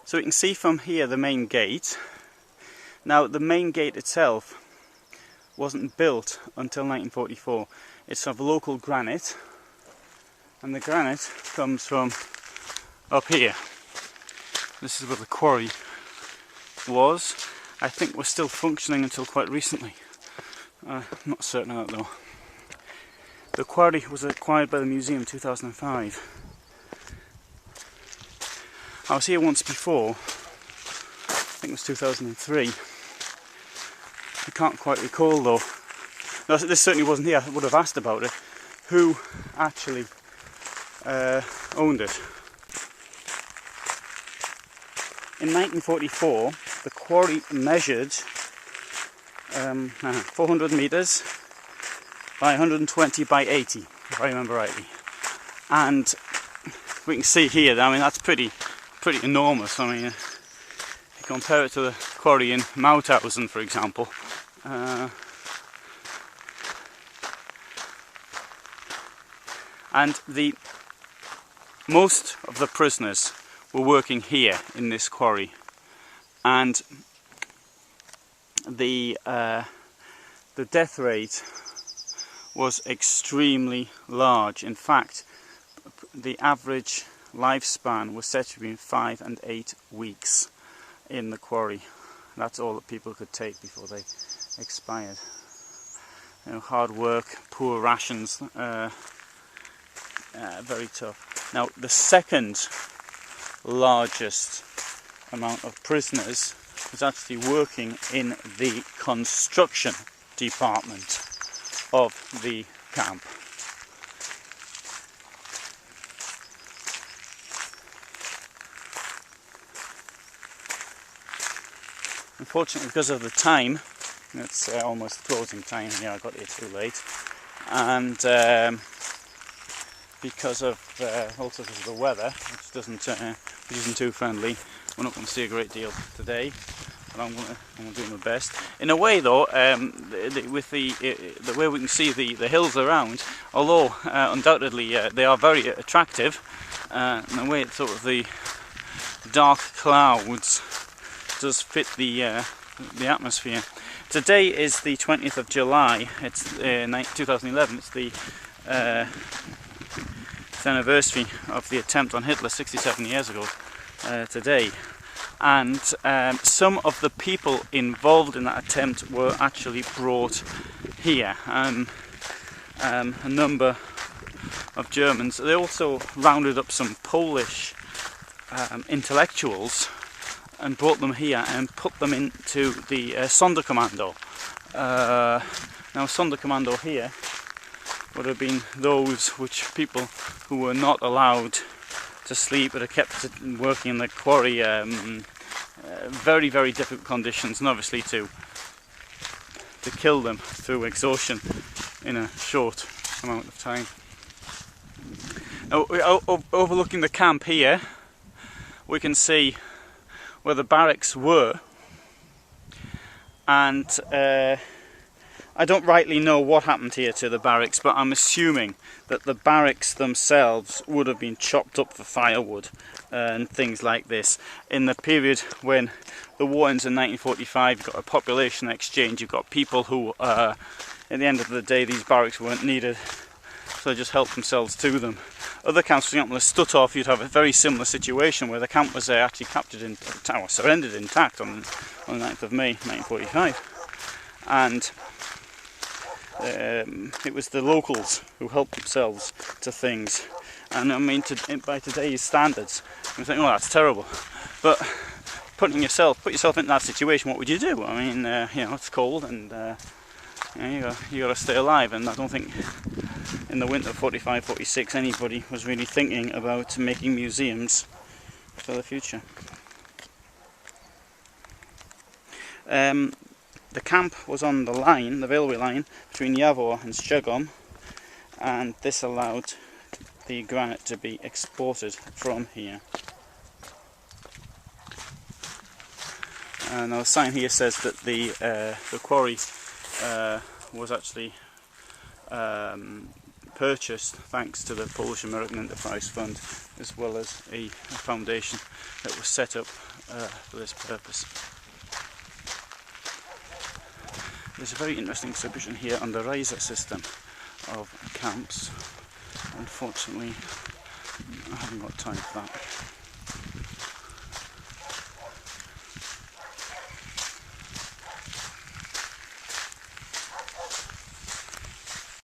So we can see from here the main gate. Now the main gate itself wasn't built until 1944. It's of local granite, and the granite comes from up here. This is where the quarry was. I think we're still functioning until quite recently. I'm not certain of that though. The quarry was acquired by the museum in 2005. I was here once before, I think it was 2003. I can't quite recall though. No, this certainly wasn't here. I would have asked about it. Who actually owned it? In 1944, the quarry measured 400 metres by 120 by 80, if I remember rightly. And we can see here, I mean, that's pretty enormous. I mean, if you compare it to the quarry in Mauthausen, for example. And most of the prisoners were working here in this quarry, and the death rate was extremely large. In fact, the average lifespan was said to be 5 and 8 weeks in the quarry. That's all that people could take before they expired. You know, hard work, poor rations, very tough. Now, the second largest amount of prisoners was actually working in the construction department of the camp. Unfortunately, because of the time, it's almost closing time. Yeah, I got here too late, and because of also because of the weather, which isn't too friendly, we're not going to see a great deal today. But I'm going to do my best. In a way, though, with the way we can see the hills around, although undoubtedly they are very attractive, in a way, it's sort of the dark clouds does fit the atmosphere. Today is the 20th of July. It's 2011. It's the anniversary of the attempt on Hitler 67 years ago today, and some of the people involved in that attempt were actually brought here. A number of Germans. They also rounded up some Polish intellectuals and brought them here and put them into the Sonderkommando. Now, Sonderkommando here would have been those people who were not allowed to sleep but are kept working in the quarry. Very, very difficult conditions, and obviously to kill them through exhaustion in a short amount of time. Now, overlooking the camp here, we can see where the barracks were, and I don't rightly know what happened here to the barracks, but I'm assuming that the barracks themselves would have been chopped up for firewood and things like this. In the period when the war ends in 1945, you've got a population exchange, you've got people who, at the end of the day, these barracks weren't needed, so they just helped themselves to them. Other camps, for example, in Stutthof, you'd have a very similar situation where the camp was actually surrendered intact on the 9th of May 1945. And it was the locals who helped themselves to things. And I mean, by today's standards, I'm thinking, oh, that's terrible. But put yourself into that situation, what would you do? I mean, it's cold, and you got to stay alive. And I don't think in the winter of 45-46 anybody was really thinking about making museums for the future. The camp was on the railway line between Jawor and Szczegom, and this allowed the granite to be exported from here. Now the sign here says that the quarry was actually purchased thanks to the Polish American Enterprise Fund, as well as a foundation that was set up for this purpose. There's a very interesting exhibition here on the razor system of camps. Unfortunately, I haven't got time for that.